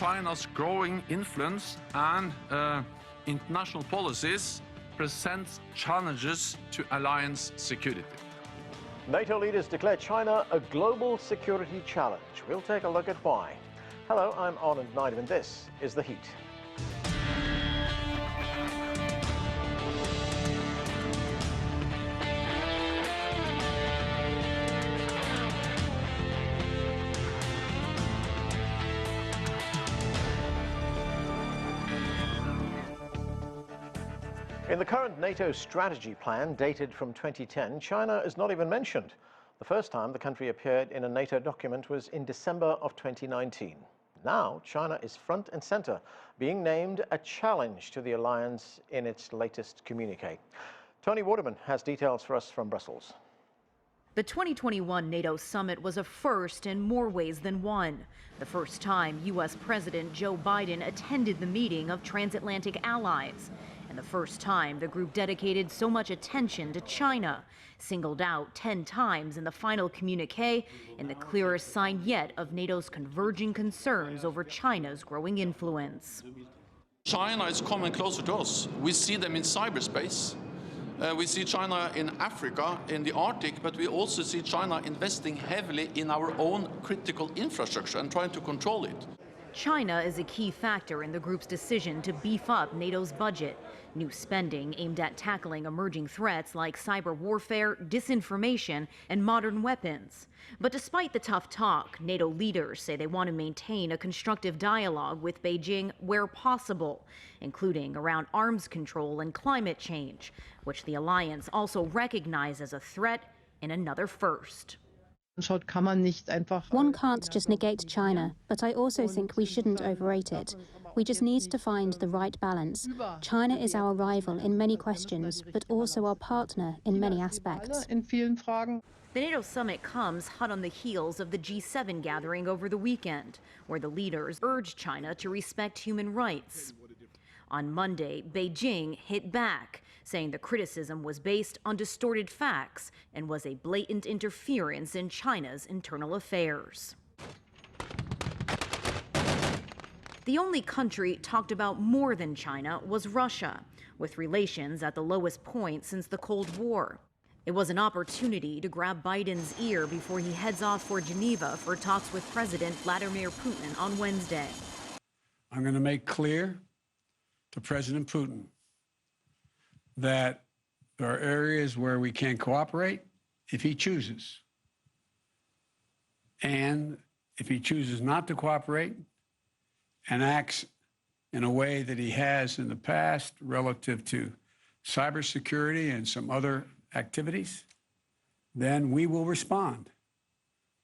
China's growing influence and international policies presents challenges to alliance security. NATO leaders declare China a global security challenge. We'll take a look at why. Hello, I'm Anton, and this is The Heat. In the current NATO strategy plan, dated from 2010, China is not even mentioned. The first time the country appeared in a NATO document was in December of 2019. Now, China is front and center, being named a challenge to the alliance in its latest communique. Toni Waterman has details for us from Brussels. The 2021 NATO summit was a first in more ways than one. The first time U.S. President Joe Biden attended the meeting of transatlantic allies. And the first time the group dedicated so much attention to China, singled out 10 times in the final communique, in the clearest sign yet of NATO's converging concerns over China's growing influence. China is coming closer to us. We see them in cyberspace. We see China in Africa, in the Arctic, but we also see China investing heavily in our own critical infrastructure and trying to control it. China is a key factor in the group's decision to beef up NATO's budget. New spending aimed at tackling emerging threats like cyber warfare, disinformation, and modern weapons. But despite the tough talk, NATO leaders say they want to maintain a constructive dialogue with Beijing where possible, including around arms control and climate change, which the alliance also recognizes as a threat in another first. One can't just negate China, but I also think we shouldn't overrate it. We just need to find the right balance. China is our rival in many questions, but also our partner in many aspects. The NATO summit comes hot on the heels of the G7 gathering over the weekend, where the leaders urged China to respect human rights. On Monday, Beijing hit back, saying the criticism was based on distorted facts and was a blatant interference in China's internal affairs. The only country talked about more than China was Russia, with relations at the lowest point since the Cold War. It was an opportunity to grab Biden's ear before he heads off for Geneva for talks with President Vladimir Putin on Wednesday. I'm going to make clear to President Putin that there are areas where we can cooperate if he chooses. And if he chooses not to cooperate and acts in a way that he has in the past relative to cybersecurity and some other activities, then we will respond.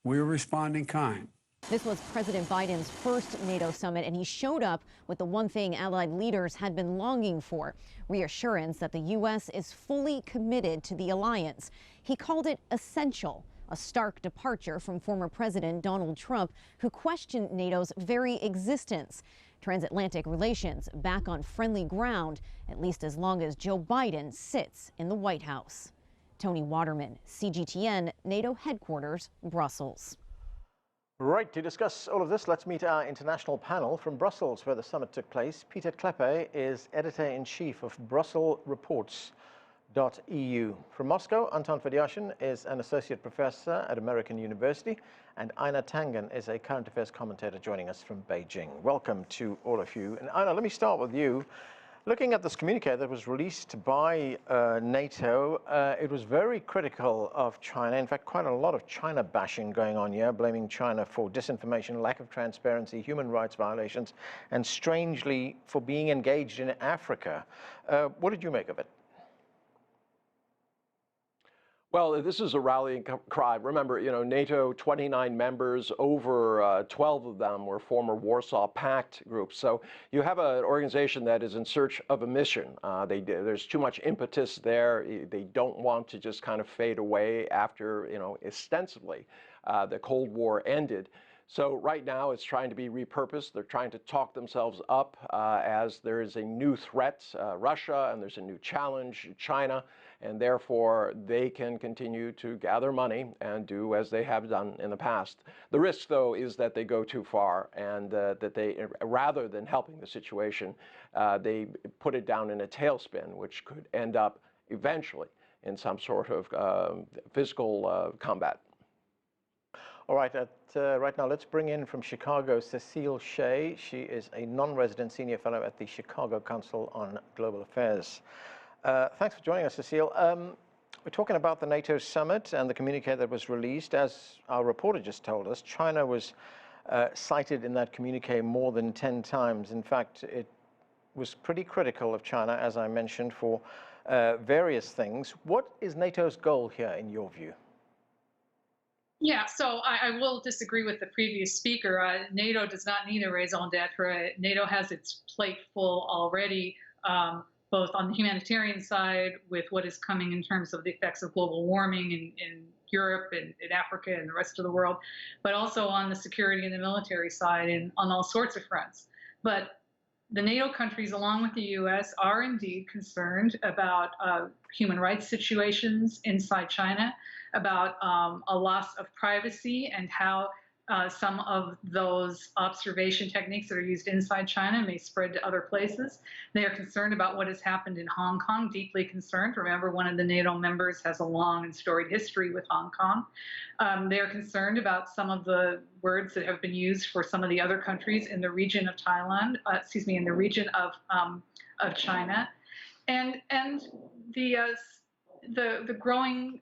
We will respond in kind. This was President Biden's first NATO summit, and he showed up with the one thing allied leaders had been longing for, reassurance that the U.S. is fully committed to the alliance. He called it essential, a stark departure from former President Donald Trump, who questioned NATO's very existence. Transatlantic relations back on friendly ground, at least as long as Joe Biden sits in the White House. Toni Waterman, CGTN, NATO headquarters, Brussels. Right, to discuss all of this, let's meet our international panel from Brussels, where the summit took place. Pieter Cleppe is editor-in-chief of BrusselReports.eu. From Moscow, Anton Fedyashin is an associate professor at American University, and Einar Tangen is a current affairs commentator joining us from Beijing. Welcome to all of you. And Einar, let me start with you. Looking at this communique that was released by NATO, it was very critical of China. In fact, quite a lot of China bashing going on here, blaming China for disinformation, lack of transparency, human rights violations, and strangely for being engaged in Africa. What did you make of it? Well, this is a rallying cry. Remember, NATO, 29 members, over 12 of them were former Warsaw Pact groups. So you have an organization that is in search of a mission. There's too much impetus there. They don't want to just kind of fade away after, ostensibly, the Cold War ended. So right now it's trying to be repurposed. They're trying to talk themselves up as there is a new threat, Russia, and there's a new challenge, China, and therefore they can continue to gather money and do as they have done in the past. The risk, though, is that they go too far and that they, rather than helping the situation, they put it down in a tailspin, which could end up eventually in some sort of physical combat. All right, right now let's bring in from Chicago Cecile Shea. She is a non-resident senior fellow at the Chicago Council on Global Affairs. Thanks for joining us, Cecile. We're talking about the NATO summit and the communique that was released. As our reporter just told us, China was cited in that communique more than 10 times. In fact, it was pretty critical of China, as I mentioned, for various things. What is NATO's goal here, in your view? Yeah, so I will disagree with the previous speaker. NATO does not need a raison d'etre. NATO has its plate full already, both on the humanitarian side with what is coming in terms of the effects of global warming in Europe and in Africa and the rest of the world, but also on the security and the military side and on all sorts of fronts. But the NATO countries, along with the US, are indeed concerned about human rights situations inside China, about a loss of privacy and how some of those observation techniques that are used inside China may spread to other places. They are concerned about what has happened in Hong Kong, deeply concerned. Remember, one of the NATO members has a long and storied history with Hong Kong. They are concerned about some of the words that have been used for some of the other countries in the region of in the region of China, and the growing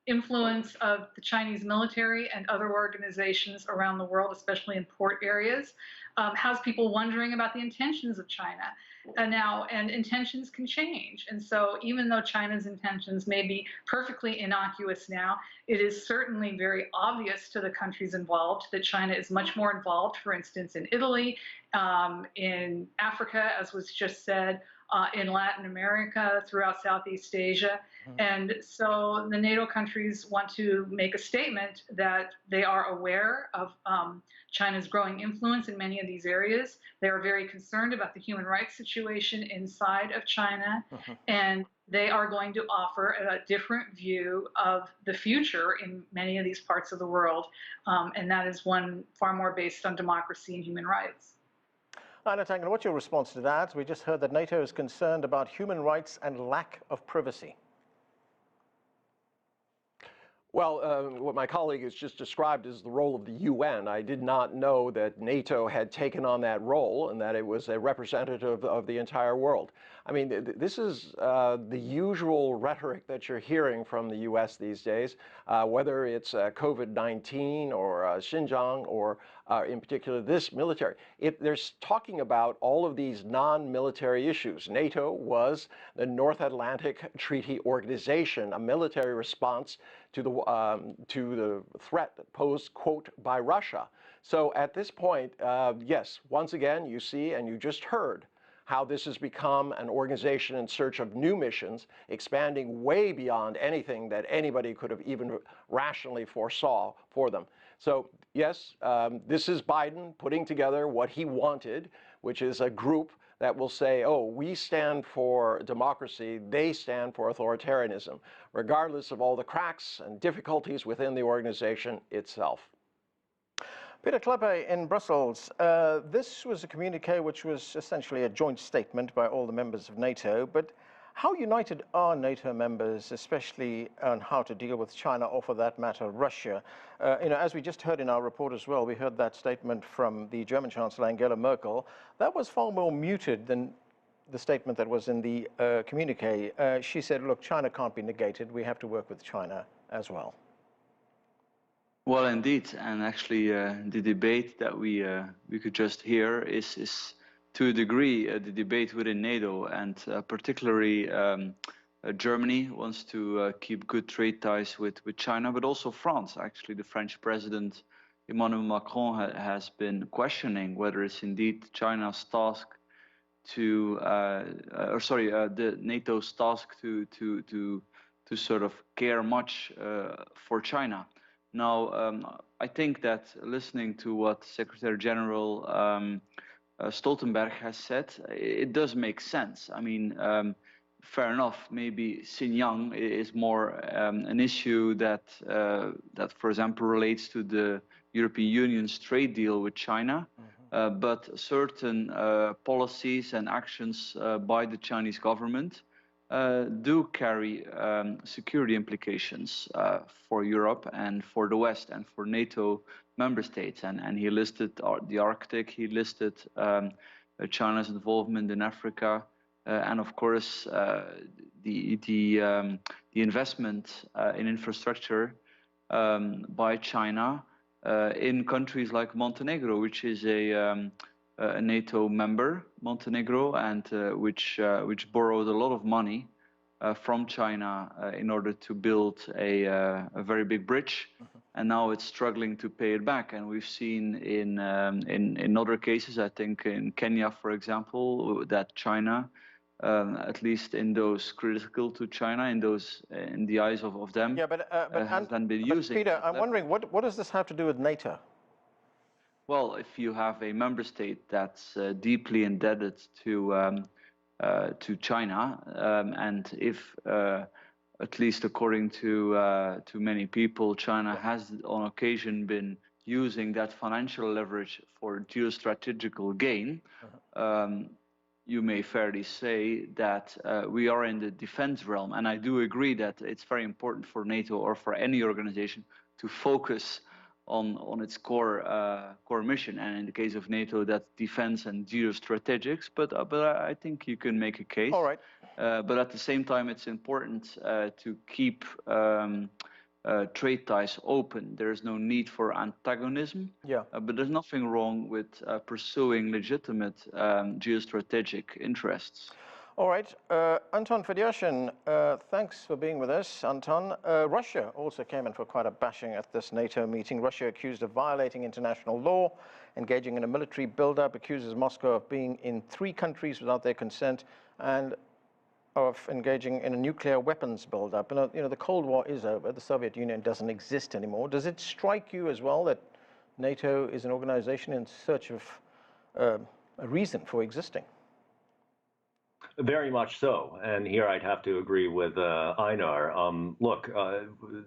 influence of the Chinese military and other organizations around the world, especially in port areas, has people wondering about the intentions of China. And intentions can change. And so even though China's intentions may be perfectly innocuous now, it is certainly very obvious to the countries involved that China is much more involved, for instance, in Italy, in Africa, as was just said, in Latin America, throughout Southeast Asia. And so the NATO countries want to make a statement that they are aware of China's growing influence in many of these areas. They are very concerned about the human rights situation inside of China, and they are going to offer a different view of the future in many of these parts of the world, and that is one far more based on democracy and human rights. Einar Tangen, what's your response to that? We just heard that NATO is concerned about human rights and lack of privacy. Well, what my colleague has just described is the role of the UN. I did not know that NATO had taken on that role and that it was a representative of the entire world. I mean, this is the usual rhetoric that you're hearing from the US these days, whether it's COVID-19 or Xinjiang or in particular this military. They're talking about all of these non-military issues. NATO was the North Atlantic Treaty Organization, a military response to the threat posed, quote, by Russia. So at this point, yes, once again, you see and you just heard how this has become an organization in search of new missions, expanding way beyond anything that anybody could have even rationally foresaw for them. So yes, this is Biden putting together what he wanted, which is a group that will say, oh, we stand for democracy, they stand for authoritarianism, regardless of all the cracks and difficulties within the organization itself. Pieter Cleppe in Brussels. This was a communique which was essentially a joint statement by all the members of NATO, but how united are NATO members, especially on how to deal with China or, for that matter, Russia? As we just heard in our report as well, we heard that statement from the German Chancellor Angela Merkel. That was far more muted than the statement that was in the communique. She said, look, China can't be negated. We have to work with China as well. Well, indeed, and actually the debate that we could just hear is to a degree the debate within NATO, and particularly Germany wants to keep good trade ties with China, but also France. Actually, the French President Emmanuel Macron has been questioning whether it's indeed China's task to, the NATO's task to sort of care much for China. Now, I think that listening to what Secretary General Stoltenberg has said, it does make sense. I mean, fair enough, maybe Xinjiang is more an issue that, for example, relates to the European Union's trade deal with China, but certain policies and actions by the Chinese government do carry security implications for Europe and for the West and for NATO member states. And he listed the Arctic, he listed China's involvement in Africa, and of course the investment in infrastructure by China in countries like Montenegro, which is a NATO member, Montenegro, and which borrowed a lot of money from China in order to build a very big bridge, and now it's struggling to pay it back. And we've seen in other cases, I think in Kenya, for example, that China, at least in those critical to China, in the eyes of them, has then been using. Peter, I'm wondering, what does this have to do with NATO? Well, if you have a member state that's deeply indebted to China, and if, at least according to many people, China has on occasion been using that financial leverage for geostrategical gain, you may fairly say that we are in the defense realm. And I do agree that it's very important for NATO or for any organization to focus on its core mission, and in the case of NATO, that's defense and geostrategics. But I think you can make a case. All right. But at the same time, it's important to keep trade ties open. There is no need for antagonism. But there's nothing wrong with pursuing legitimate geostrategic interests. All right, Anton Fedyashin, thanks for being with us, Anton. Russia also came in for quite a bashing at this NATO meeting. Russia accused of violating international law, engaging in a military buildup, accuses Moscow of being in 3 countries without their consent, and of engaging in a nuclear weapons buildup. And, you know, the Cold War is over. The Soviet Union doesn't exist anymore. Does it strike you as well that NATO is an organization in search of a reason for existing? Very much so. And here I'd have to agree with Einar. Look,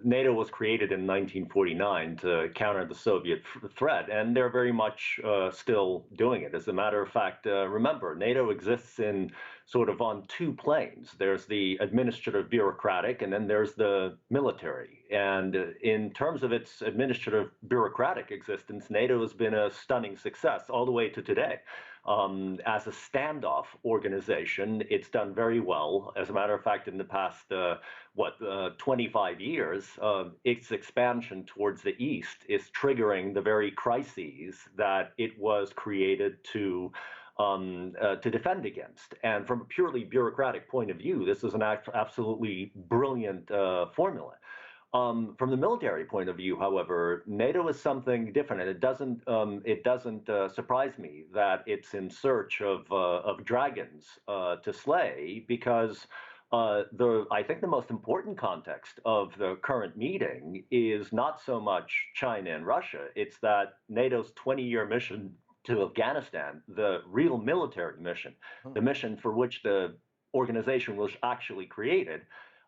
NATO was created in 1949 to counter the Soviet threat, and they're very much still doing it. As a matter of fact, remember, NATO exists in sort of on 2 planes. There's the administrative bureaucratic, and then there's the military. And in terms of its administrative bureaucratic existence, NATO has been a stunning success all the way to today. As a standoff organization, it's done very well. As a matter of fact, in the past, 25 years, its expansion towards the east is triggering the very crises that it was created to defend against. And from a purely bureaucratic point of view, this is an absolutely brilliant formula. From the military point of view, however, NATO is something different, and it doesn't surprise me that it's in search of dragons to slay, because I think the most important context of the current meeting is not so much China and Russia. It's that NATO's 20-year mission to Afghanistan, the real military mission, the mission for which the organization was actually created,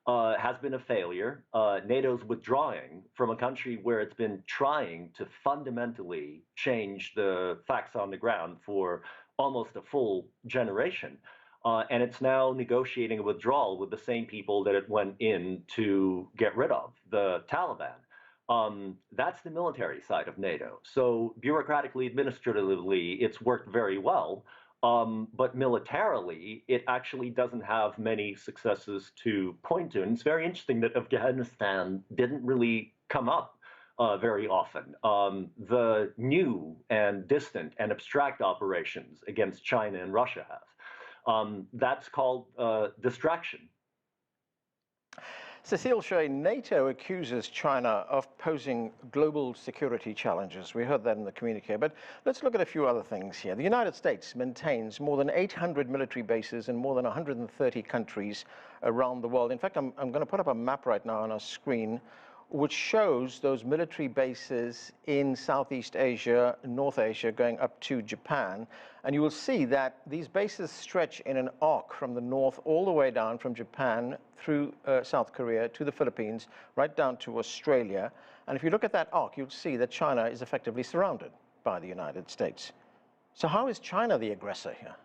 has been a failure. NATO's withdrawing from a country where it's been trying to fundamentally change the facts on the ground for almost a full generation. And it's now negotiating a withdrawal with the same people that it went in to get rid of, the Taliban. That's the military side of NATO. So bureaucratically, administratively, it's worked very well. But militarily, it actually doesn't have many successes to point to. And it's very interesting that Afghanistan didn't really come up very often. The new and distant and abstract operations against China and Russia have. That's called distraction. Cecile Shea, NATO accuses China of posing global security challenges. We heard that in the communique, but let's look at a few other things here. The United States maintains more than 800 military bases in more than 130 countries around the world. In fact, I'm going to put up a map right now on our screen which shows those military bases in Southeast Asia, North Asia, going up to Japan. And you will see that these bases stretch in an arc from the north all the way down from Japan through South Korea to the Philippines, right down to Australia. And if you look at that arc, you'll see that China is effectively surrounded by the United States. So how is China the aggressor here?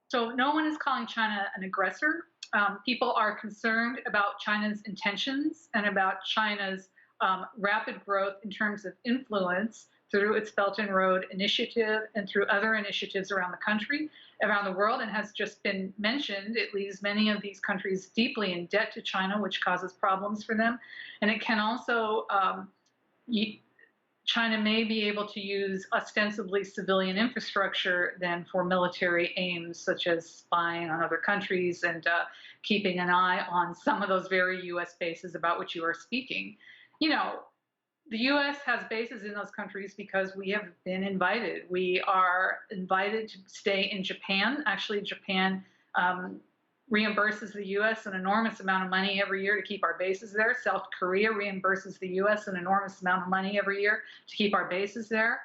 So no one is calling China an aggressor. People are concerned about China's intentions and about China's rapid growth in terms of influence through its Belt and Road Initiative and through other initiatives around the country, around the world, and has just been mentioned. It leaves many of these countries deeply in debt to China, which causes problems for them. And it can also, China may be able to use ostensibly civilian infrastructure then for military aims, such as spying on other countries and keeping an eye on some of those very U.S. bases about which you are speaking. You know, the U.S. has bases in those countries because we have been invited. We are invited to stay in Japan. Actually, Japan reimburses the U.S. an enormous amount of money every year to keep our bases there. South Korea reimburses the U.S. an enormous amount of money every year to keep our bases there.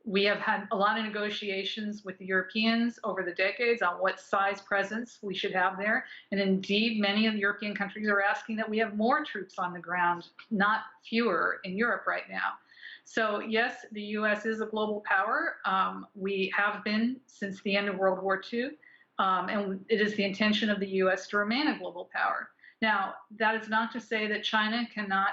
We have had a lot of negotiations with the Europeans over the decades on what size presence we should have there. And indeed, many of the European countries are asking that we have more troops on the ground, not fewer, in Europe right now. So yes, the U.S. is a global power. We have been since the end of World War II. And it is the intention of the U.S. to remain a global power. Now, that is not to say that China cannot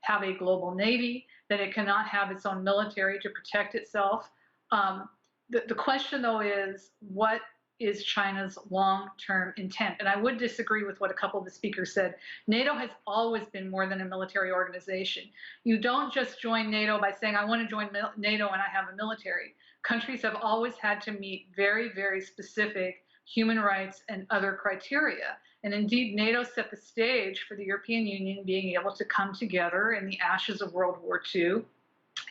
have a global navy, that it cannot have its own military to protect itself. The question, though, is what is China's long-term intent? And I would disagree with what a couple of the speakers said. NATO has always been more than a military organization. You don't just join NATO by saying, I want to join NATO and I have a military. Countries have always had to meet very, very specific human rights and other criteria. And indeed, NATO set the stage for the European Union being able to come together in the ashes of World War II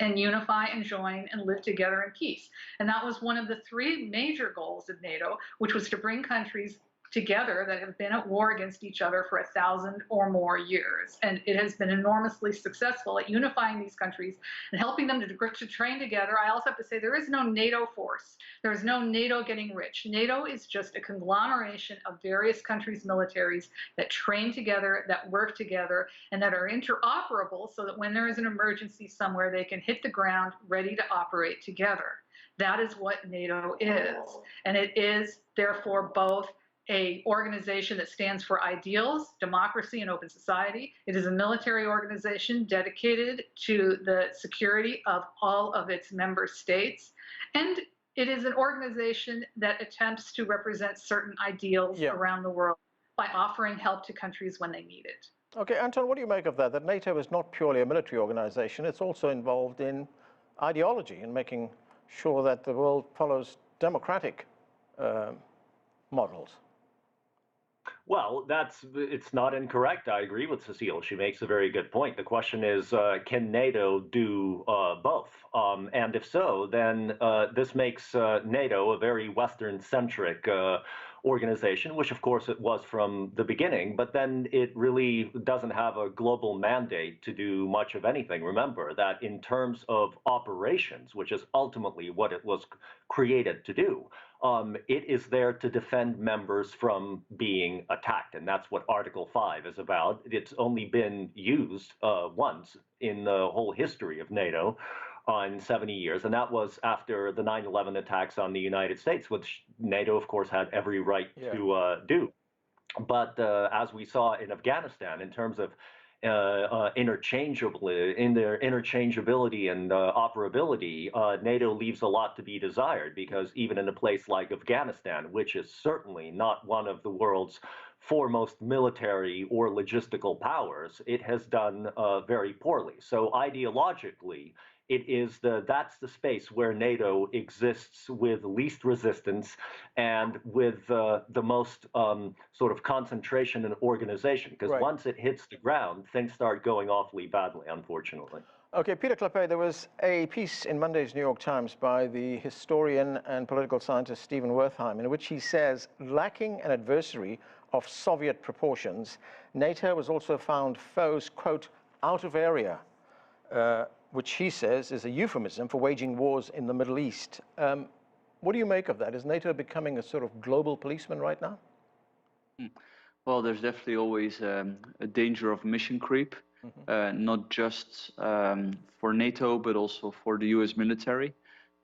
and unify and join and live together in peace. And that was one of the three major goals of NATO, which was to bring countries together that have been at war against each other for 1,000 or more years. And it has been enormously successful at unifying these countries and helping them to train together. I also have to say there is no NATO force. There is no NATO getting rich. NATO is just a conglomeration of various countries' militaries that train together, that work together, and that are interoperable so that when there is an emergency somewhere, they can hit the ground ready to operate together. That is what NATO is. And it is, therefore, both an organization that stands for ideals, democracy, and open society. It is a military organization dedicated to the security of all of its member states. And it is an organization that attempts to represent certain ideals around the world by offering help to countries when they need it. Okay, Anton, what do you make of that? That NATO is not purely a military organization. It's also involved in ideology and making sure that the world follows democratic models. Well, it's not incorrect. I agree with Cecile. She makes a very good point. The question is, can NATO do both? And if so, then this makes NATO a very Western-centric organization, which of course it was from the beginning, but then it really doesn't have a global mandate to do much of anything. Remember that in terms of operations, which is ultimately what it was created to do, it is there to defend members from being attacked. And that's what Article 5 is about. It's only been used once in the whole history of NATO in 70 years, and that was after the 9/11 attacks on the United States, which NATO, of course, had every right to do. But as we saw in Afghanistan, in terms of interchangeability and operability, NATO leaves a lot to be desired, because even in a place like Afghanistan, which is certainly not one of the world's foremost military or logistical powers, it has done very poorly. So ideologically, that's the space where NATO exists with least resistance and with the most sort of concentration and organization. Because once it hits the ground, things start going awfully badly, unfortunately. Okay, Pieter Cleppe, there was a piece in Monday's New York Times by the historian and political scientist Stephen Wertheim in which he says, lacking an adversary of Soviet proportions, NATO has also found foes, quote, out of area, which he says is a euphemism for waging wars in the Middle East. What do you make of that? Is NATO becoming a sort of global policeman right now? Well, there's definitely always a danger of mission creep. Not just for NATO, but also for the US military.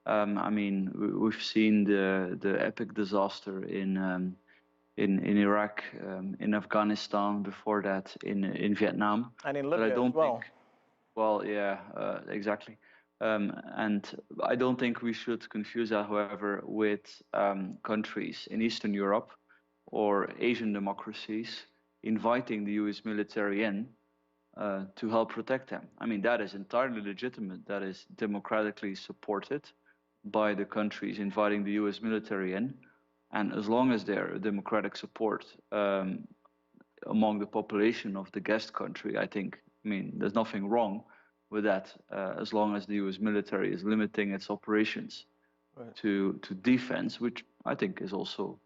I mean, we've seen the epic disaster in Iraq, in Afghanistan, before that in Vietnam. And in Libya as well. Well, yeah, exactly. And I don't think we should confuse that, however, with countries in Eastern Europe or Asian democracies inviting the US military in to help protect them. I mean, that is entirely legitimate. That is democratically supported by the countries inviting the US military in. And as long as there is democratic support among the population of the guest country, I mean, there's nothing wrong with that, as long as the US military is limiting its operations to defense, which I think is also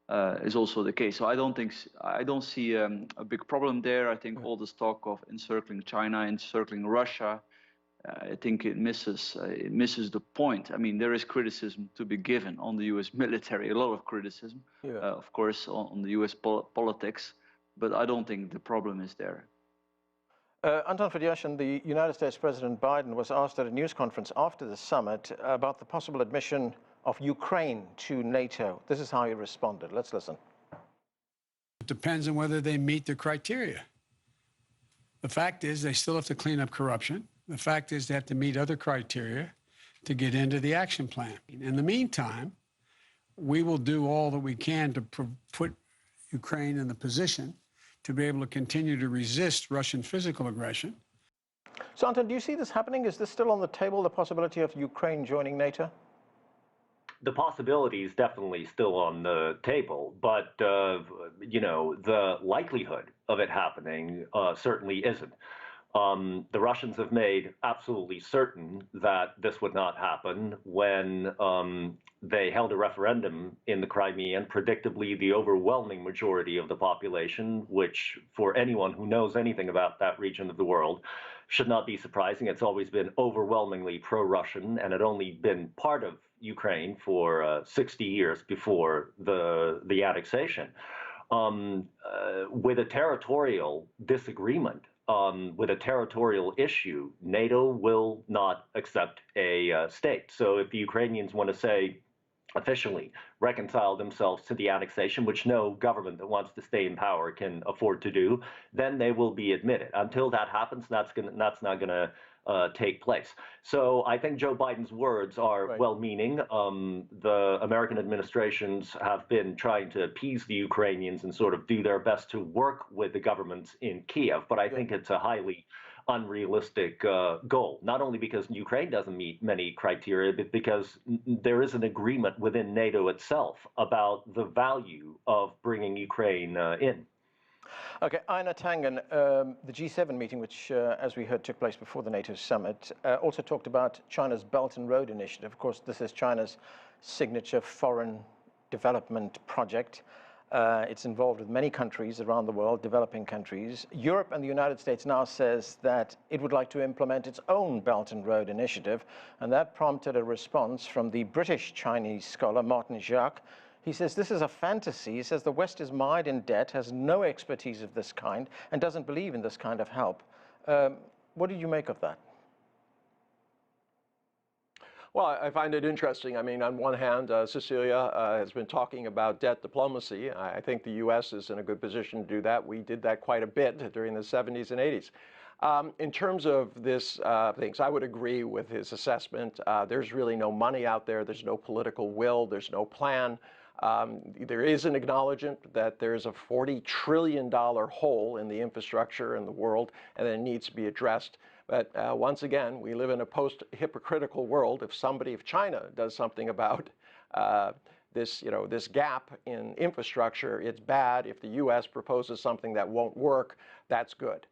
the case. So I don't see a big problem there. I think all this talk of encircling China, encircling Russia, I think it misses the point. I mean, there is criticism to be given on the US military, a lot of criticism, of course, on the US politics, but I don't think the problem is there. Anton, Fedyashin, the United States President Biden was asked at a news conference after the summit about the possible admission of Ukraine to NATO. This is how he responded. Let's listen. It depends on whether they meet the criteria. The fact is they still have to clean up corruption. The fact is they have to meet other criteria to get into the action plan. In the meantime, we will do all that we can to put Ukraine in the position to be able to continue to resist Russian physical aggression. So, Anton, do you see this happening? Is this still on the table, the possibility of Ukraine joining NATO? The possibility is definitely still on the table, but you know, the likelihood of it happening certainly isn't. The Russians have made absolutely certain that this would not happen when they held a referendum in the Crimea, and predictably the overwhelming majority of the population, which for anyone who knows anything about that region of the world, should not be surprising. It's always been overwhelmingly pro-Russian and had only been part of Ukraine for 60 years before the annexation. With a territorial disagreement, with a territorial issue, NATO will not accept a state. So if the Ukrainians want to say, officially reconcile themselves to the annexation, which no government that wants to stay in power can afford to do, then they will be admitted. Until that happens, that's not going to take place. So I think Joe Biden's words are well-meaning. The American administrations have been trying to appease the Ukrainians and sort of do their best to work with the governments in Kiev, but I think it's a highly unrealistic goal, not only because Ukraine doesn't meet many criteria, but because there is an agreement within NATO itself about the value of bringing Ukraine in. Okay, Einar Tangen, the G7 meeting, which, as we heard, took place before the NATO summit, also talked about China's Belt and Road Initiative. Of course, this is China's signature foreign development project. It's involved with many countries around the world, developing countries. Europe and the United States now says that it would like to implement its own Belt and Road Initiative, and that prompted a response from the British-Chinese scholar Martin Jacques. He says this is a fantasy. He says the West is mired in debt, has no expertise of this kind, and doesn't believe in this kind of help. What do you make of that? Well, I find it interesting. I mean, on one hand, Cecilia has been talking about debt diplomacy. I think the U.S. is in a good position to do that. We did that quite a bit during the 70s and 80s. In terms of this things, I would agree with his assessment. There's really no money out there. There's no political will. There's no plan. There is an acknowledgement that there's a $40 trillion hole in the infrastructure in the world, and that it needs to be addressed. But once again, we live in a post-hypocritical world. If China does something about this gap in infrastructure, it's bad. If the U.S. proposes something that won't work, that's good.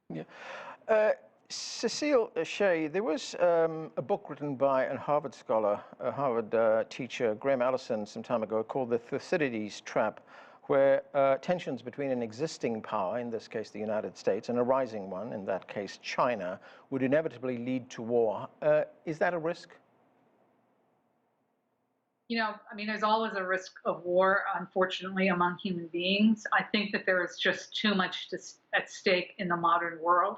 Yeah. Cecile Shea, there was a book written by a Harvard scholar, a Harvard teacher, Graham Allison, some time ago, called The Thucydides Trap, where tensions between an existing power, in this case the United States, and a rising one, in that case China, would inevitably lead to war. Is that a risk? You know, I mean, there's always a risk of war, unfortunately, among human beings. I think that there is just too much at stake in the modern world.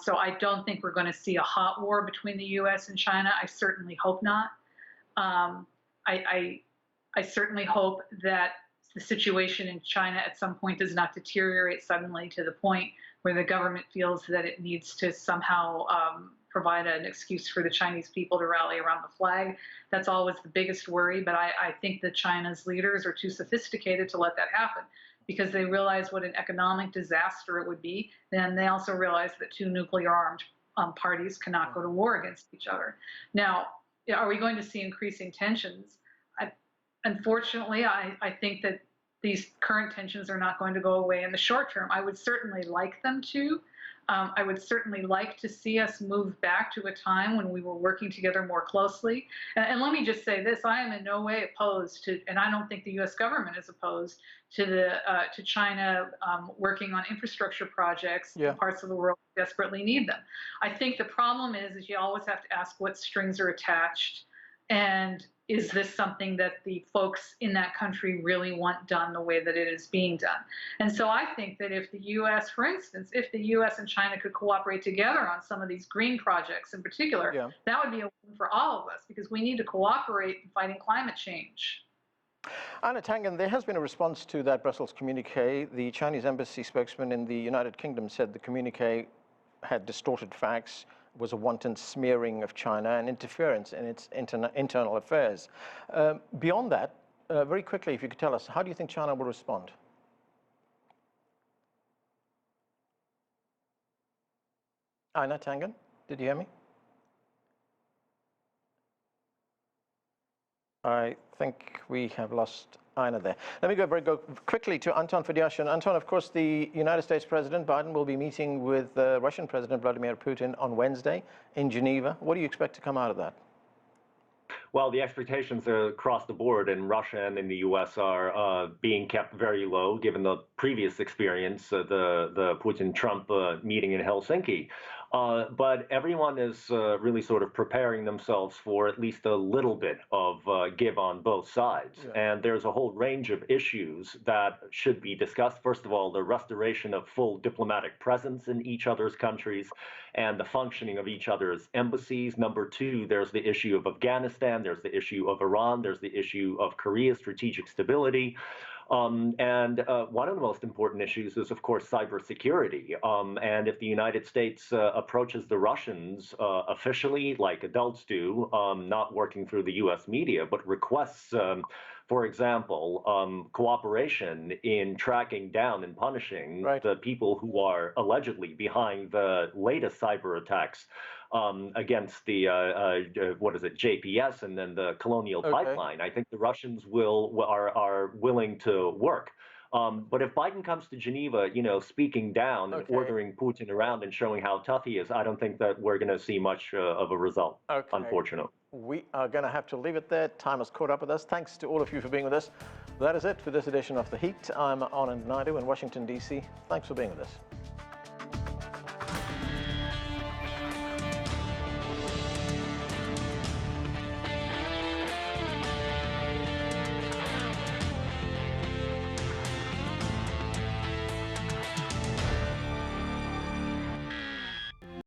So I don't think we're going to see a hot war between the U.S. and China. I certainly hope not. I certainly hope that the situation in China at some point does not deteriorate suddenly to the point where the government feels that it needs to somehow provide an excuse for the Chinese people to rally around the flag. That's always the biggest worry, but I think that China's leaders are too sophisticated to let that happen because they realize what an economic disaster it would be. Then they also realize that two nuclear-armed parties cannot go to war against each other. Now, are we going to see increasing tensions? Unfortunately, I think that these current tensions are not going to go away in the short term. I would certainly like them to. I would certainly like to see us move back to a time when we were working together more closely. And let me just say this, I am in no way opposed to, and I don't think the US government is opposed to China working on infrastructure projects in parts of the world that desperately need them. I think the problem is you always have to ask what strings are attached, and is this something that the folks in that country really want done the way that it is being done? And so I think that if the U.S., for instance, if the U.S. and China could cooperate together on some of these green projects in particular, that would be a win for all of us because we need to cooperate in fighting climate change. Einar Tangen, there has been a response to that Brussels communique. The Chinese embassy spokesman in the United Kingdom said the communique had distorted facts, was a wanton smearing of China and interference in its internal affairs. Beyond that, very quickly, if you could tell us, how do you think China will respond? Einar Tangen, did you hear me? I think we have lost Einar there. Let me go quickly to Anton Fedyashin. Anton, of course, the United States President Biden will be meeting with Russian President Vladimir Putin on Wednesday in Geneva. What do you expect to come out of that? Well, the expectations across the board in Russia and in the U.S. are being kept very low, given the previous experience, the Putin-Trump meeting in Helsinki. But everyone is really sort of preparing themselves for at least a little bit of give on both sides. And there's a whole range of issues that should be discussed. First of all, the restoration of full diplomatic presence in each other's countries and the functioning of each other's embassies. Number two, there's the issue of Afghanistan, there's the issue of Iran, there's the issue of Korea's strategic stability. And one of the most important issues is, of course, cybersecurity. And if the United States approaches the Russians officially, like adults do, not working through the U.S. media, but requests, for example, cooperation in tracking down and punishing the people who are allegedly behind the latest cyber attacks against the, JPS and then the Colonial Pipeline. I think the Russians are willing to work. But if Biden comes to Geneva, speaking down and ordering Putin around and showing how tough he is, I don't think that we're going to see much of a result, unfortunately. We are going to have to leave it there. Time has caught up with us. Thanks to all of you for being with us. That is it for this edition of The Heat. I'm Anton in Washington, D.C. Thanks for being with us.